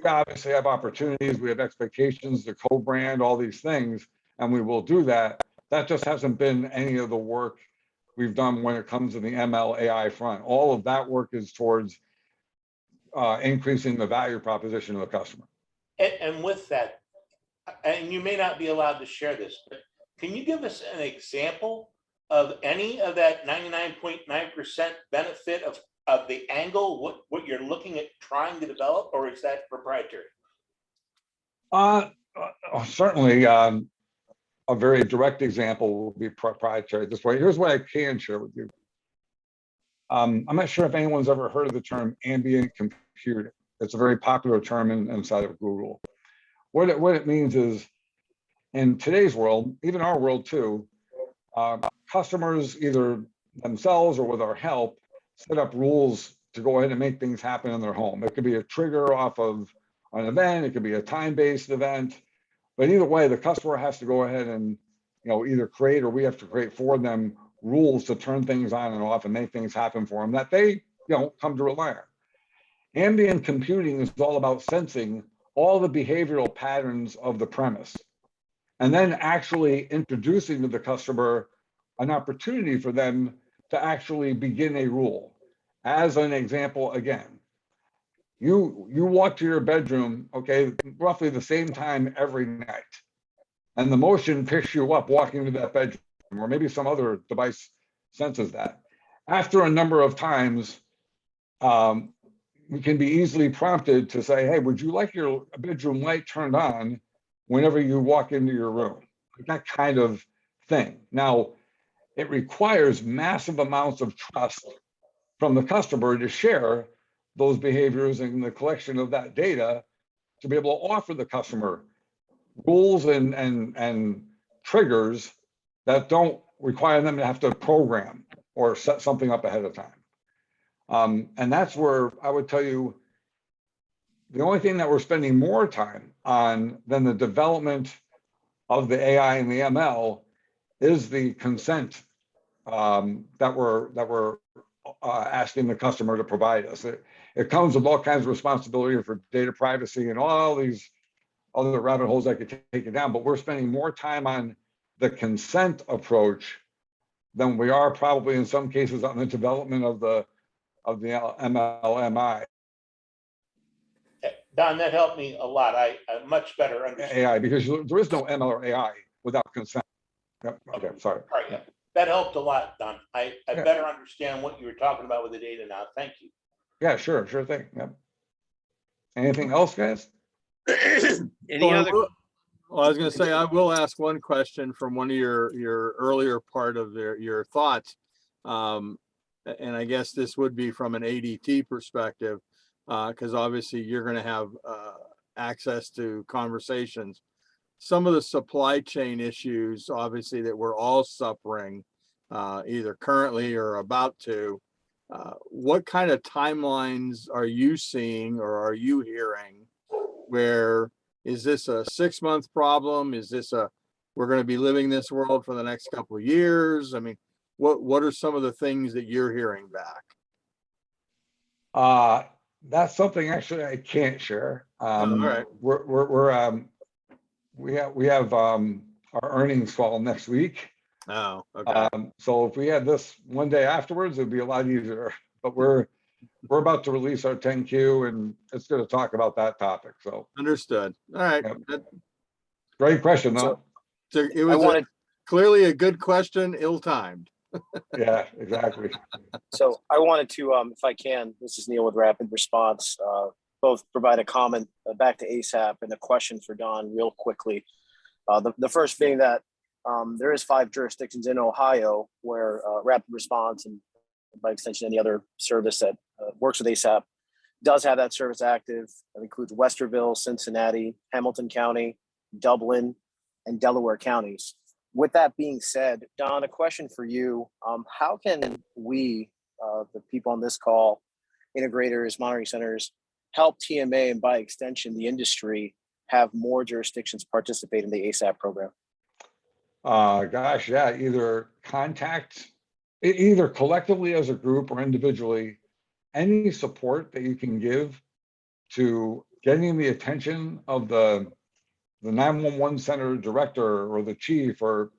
obviously have opportunities, we have expectations to co-brand all these things, and we will do that. That just hasn't been any of the work we've done when it comes to the ML AI front. All of that work is towards increasing the value proposition of the customer. And with that, and you may not be allowed to share this, but can you give us an example of any of that 99.9% benefit of the angle, what you're looking at trying to develop, or is that proprietary? Certainly, a very direct example will be proprietary this way. Here's what I can share with you. I'm not sure if anyone's ever heard of the term ambient computing. It's a very popular term inside of Google. What it means is, in today's world, even our world too, customers either themselves or with our help set up rules to go ahead and make things happen in their home. It could be a trigger off of an event, it could be a time-based event, but either way, the customer has to go ahead and either create, or we have to create for them, rules to turn things on and off and make things happen for them that they come to rely on. Ambient computing is all about sensing all the behavioral patterns of the premise, and then actually introducing to the customer an opportunity for them to actually begin a rule. As an example, again, you walk to your bedroom, okay, roughly the same time every night, and the motion picks you up walking to that bedroom, or maybe some other device senses that. After a number of times, we can be easily prompted to say, hey, would you like your bedroom light turned on whenever you walk into your room? That kind of thing. Now, it requires massive amounts of trust from the customer to share those behaviors and the collection of that data to be able to offer the customer rules and triggers that don't require them to have to program or set something up ahead of time. And that's where I would tell you the only thing that we're spending more time on than the development of the AI and the ML is the consent that we're asking the customer to provide us. It comes with all kinds of responsibility for data privacy and all these other rabbit holes I could take it down, but we're spending more time on the consent approach than we are probably in some cases on the development of the MLMI. Don, that helped me a lot. I much better understand. AI, because there is no ML or AI without consent. Yep. Okay, sorry. All right. That helped a lot, Don. I better understand what you were talking about with the data now. Thank you. Yeah, sure thing. Yep. Anything else, guys? Any other? Well, I was going to say, I will ask one question from one of your earlier part of your thoughts. and I guess this would be from an ADT perspective, because obviously you're going to have access to conversations. Some of the supply chain issues, obviously, that we're all suffering, either currently or about to. What kind of timelines are you seeing or are you hearing? Where is this a 6-month problem? Is this we're going to be living this world for the next couple of years? I mean, what are some of the things that you're hearing back? That's something actually I can't share. All right. We have our earnings call next week. Oh, okay. So if we had this one day afterwards, it'd be a lot easier. But we're about to release our 10Q, and it's going to talk about that topic. So Understood. All right. Yep. Great question, though. So it was clearly a good question, ill-timed. Yeah, exactly. So I wanted to, if I can, this is Neil with Rapid Response, both provide a comment back to ASAP and a question for Don real quickly. The first being that there is 5 jurisdictions in Ohio where Rapid Response, and by extension any other service that works with ASAP, does have that service active. That includes Westerville, Cincinnati, Hamilton County, Dublin, and Delaware counties. With that being said, Don, a question for you. How can we, the people on this call, integrators, monitoring centers, help TMA and by extension the industry have more jurisdictions participate in the ASAP program? Gosh, yeah, either either collectively as a group or individually, any support that you can give to getting the attention of the 911 center director or the chief or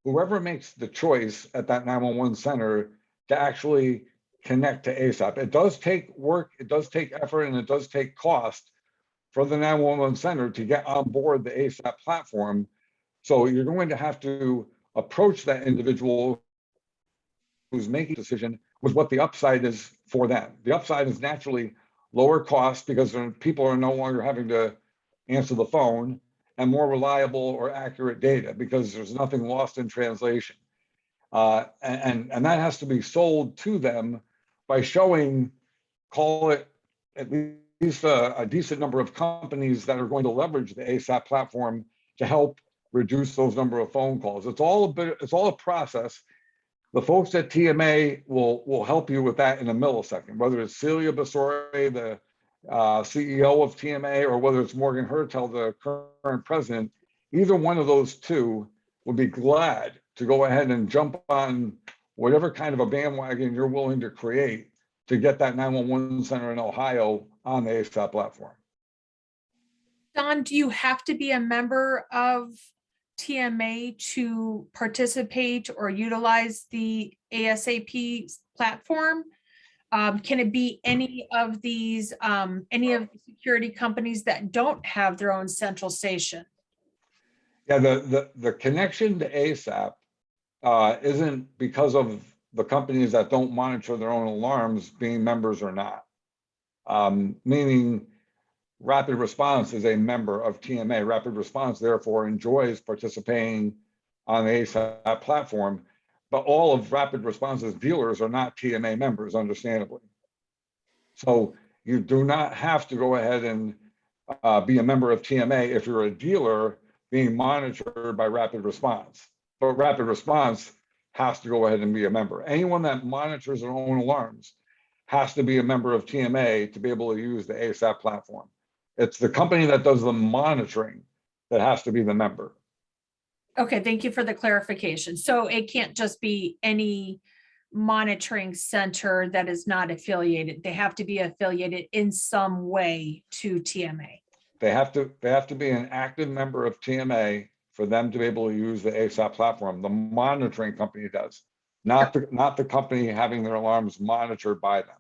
whoever makes the choice at that 911 center to actually connect to ASAP. It does take work, it does take effort, and it does take cost for the 911 center to get on board the ASAP platform. So you're going to have to approach that individual who's making a decision with what the upside is for them. The upside is naturally lower cost because people are no longer having to answer the phone, and more reliable or accurate data because there's nothing lost in translation. And that has to be sold to them by showing, call it at least a decent number of companies that are going to leverage the ASAP platform to help reduce those number of phone calls. It's all a process. The folks at TMA will help you with that in a millisecond, whether it's Celia Basore, the CEO of TMA, or whether it's Morgan Hertel, the current president. Either one of those two would be glad to go ahead and jump on whatever kind of a bandwagon you're willing to create to get that 911 center in Ohio on the ASAP platform. Don, do you have to be a member of TMA to participate or utilize the ASAP platform? Can it be any of these, any of the security companies that don't have their own central station? Yeah, the connection to ASAP isn't because of the companies that don't monitor their own alarms being members or not. Meaning Rapid Response is a member of TMA. Rapid Response therefore enjoys participating on the ASAP platform, but all of Rapid Response's dealers are not TMA members, understandably. So you do not have to go ahead and be a member of TMA if you're a dealer being monitored by Rapid Response. But Rapid Response has to go ahead and be a member. Anyone that monitors their own alarms has to be a member of TMA to be able to use the ASAP platform. It's the company that does the monitoring that has to be the member. Okay, thank you for the clarification. So it can't just be any monitoring center that is not affiliated. They have to be affiliated in some way to TMA. They have to be an active member of TMA for them to be able to use the ASAP platform. The monitoring company does, not the company having their alarms monitored by them.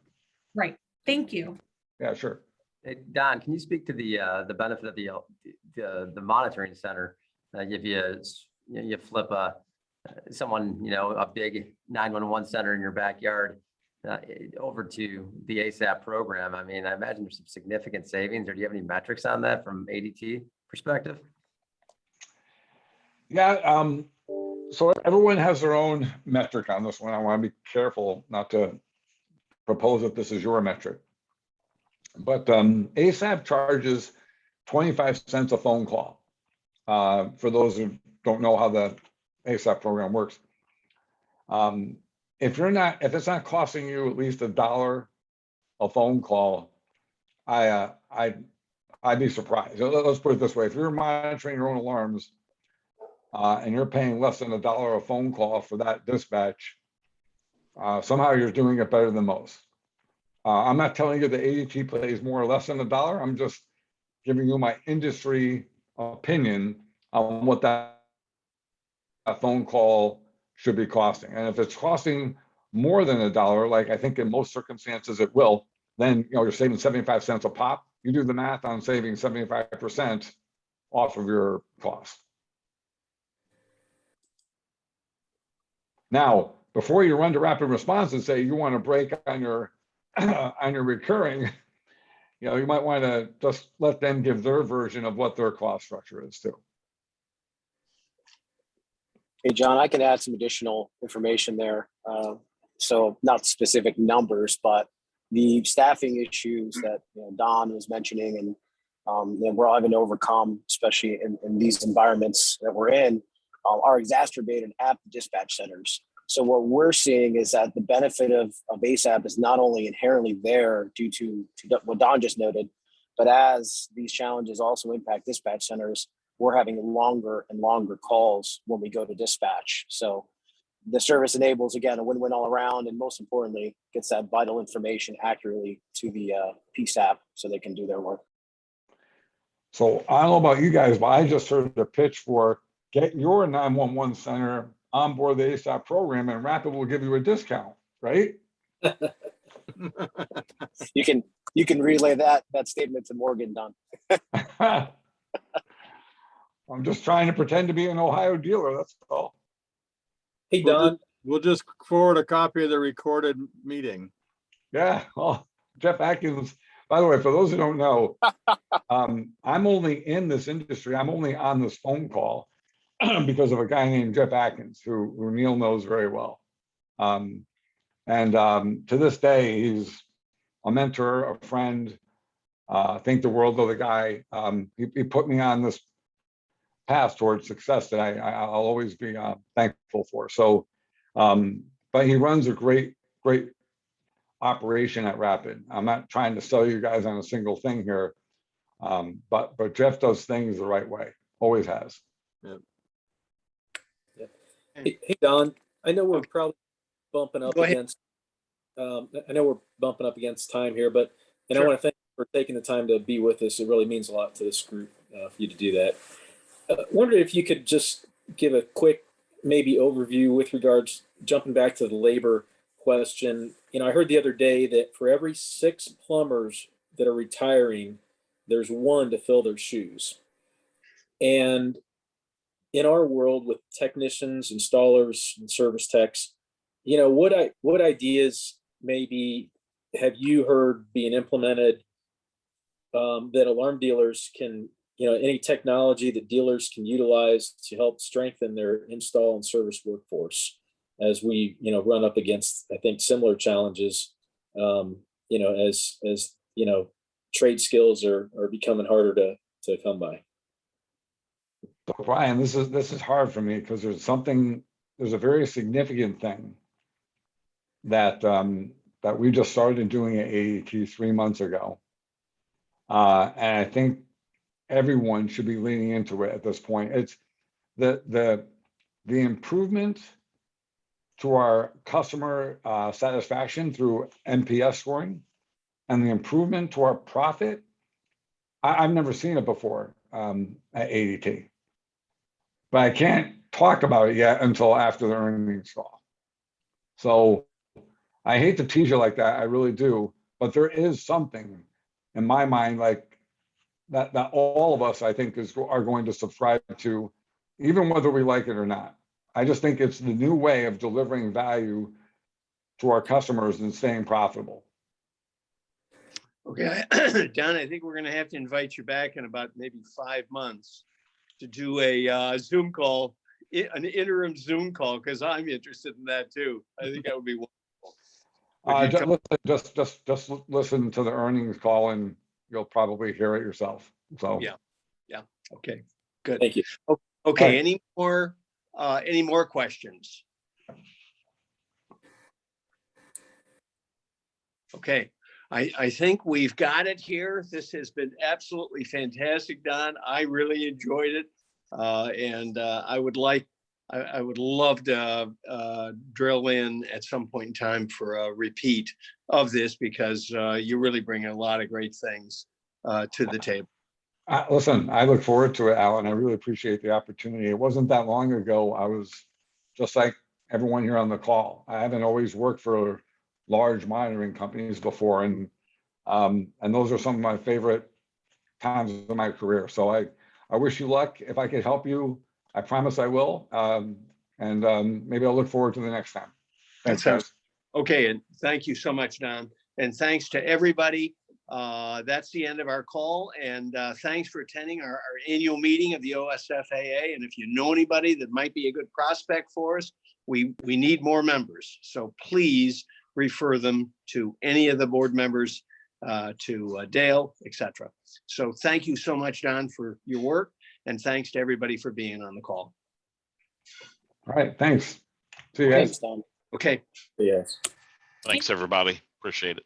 Right. Thank you. Yeah, sure. Hey, Don, can you speak to the benefit of the monitoring center? If you flip someone, a big 911 center in your backyard over to the ASAP program, I mean, I imagine there's some significant savings. Or do you have any metrics on that from ADT perspective? Yeah, so everyone has their own metric on this one. I want to be careful not to propose that this is your metric. But ASAP charges 25 cents a phone call. For those who don't know how the ASAP program works. If it's not costing you at least $1 a phone call, I'd be surprised. Let's put it this way: if you're monitoring your own alarms and you're paying less than $1 a phone call for that dispatch, somehow you're doing it better than most. I'm not telling you the ADT pays more or less than $1. I'm just giving you my industry opinion on what that phone call should be costing. And if it's costing more than $1, like I think in most circumstances it will, then you're saving 75 cents a pop. You do the math on saving 75% off of your cost. Now, before you run to rapid response and say you want to break on your on your recurring, you might want to just let them give their version of what their cost structure is too. Hey, John, I can add some additional information there. So not specific numbers, but the staffing issues that Don was mentioning and we're all having to overcome, especially in these environments that we're in, are exacerbated at the dispatch centers. So what we're seeing is that the benefit of ASAP is not only inherently there due to what Don just noted, but as these challenges also impact dispatch centers, we're having longer and longer calls when we go to dispatch. So the service enables, again, a win-win all around, and most importantly, gets that vital information accurately to the PSAP so they can do their work. So I don't know about you guys, but I just heard the pitch for get your 911 center on board the ASAP program, and Rapid will give you a discount, right? You can relay that statement to Morgan, Don. I'm just trying to pretend to be an Ohio dealer, that's all. Hey, Don. We'll just forward a copy of the recorded meeting. Yeah, well, Jeff Atkins, by the way, for those who don't know, I'm only in this industry, I'm only on this phone call because of a guy named Jeff Atkins, who Neil knows very well. To this day, he's a mentor, a friend, think the world of the guy. He put me on this path towards success that I'll always be thankful for. So, but he runs a great operation at Rapid. I'm not trying to sell you guys on a single thing here, but Jeff does things the right way, always has. Yeah. Hey, Don, I know we're probably bumping up against. I know we're bumping up against time here, but I want to thank you for taking the time to be with us. It really means a lot to this group for you to do that. Wondered if you could just give a quick maybe overview with regards, jumping back to the labor question. I heard the other day that for every 6 plumbers that are retiring, there's 1 to fill their shoes. And in our world with technicians, installers, and service techs, what ideas maybe have you heard being implemented that alarm dealers can, any technology that dealers can utilize to help strengthen their install and service workforce as we, run up against, I think, similar challenges, as trade skills are becoming harder to come by. So Brian, this is hard for me because there's a very significant thing that that we just started doing at ADT 3 months ago. And I think everyone should be leaning into it at this point. It's the improvement to our customer satisfaction through NPS scoring and the improvement to our profit. I've never seen it before at ADT, but I can't talk about it yet until after the earnings call. So I hate to tease you like that, I really do, but there is something in my mind like that all of us, I think, are going to subscribe to, even whether we like it or not. I just think it's the new way of delivering value to our customers and staying profitable. Okay, Don, I think we're going to have to invite you back in about maybe 5 months to do a Zoom call, an interim Zoom call, because I'm interested in that too. I think that would be wonderful. Would you Just listen to the earnings call and you'll probably hear it yourself. So. Yeah. Okay, good. Thank you. Okay, Right. any more questions? Okay, I think we've got it here. This has been absolutely fantastic, Don. I really enjoyed it. And I would love to drill in at some point in time for a repeat of this because you really bring a lot of great things to the table. Listen, I look forward to it, Alan. I really appreciate the opportunity. It wasn't that long ago. I was just like everyone here on the call. I haven't always worked for large monitoring companies before, and those are some of my favorite times of my career. So I wish you luck. If I could help you, I promise I will. Maybe I'll look forward to the next time. Thanks, guys. Okay, and thank you so much, Don. And thanks to everybody. That's the end of our call. And thanks for attending our annual meeting of the OSFAA. And if you know anybody that might be a good prospect for us, we need more members. So please refer them to any of the board members, to Dale, etc. So thank you so much, Don, for your work. And thanks to everybody for being on the call. All right, thanks. See you guys. Thanks, Don. Okay. Yes. Thanks, everybody. Appreciate it.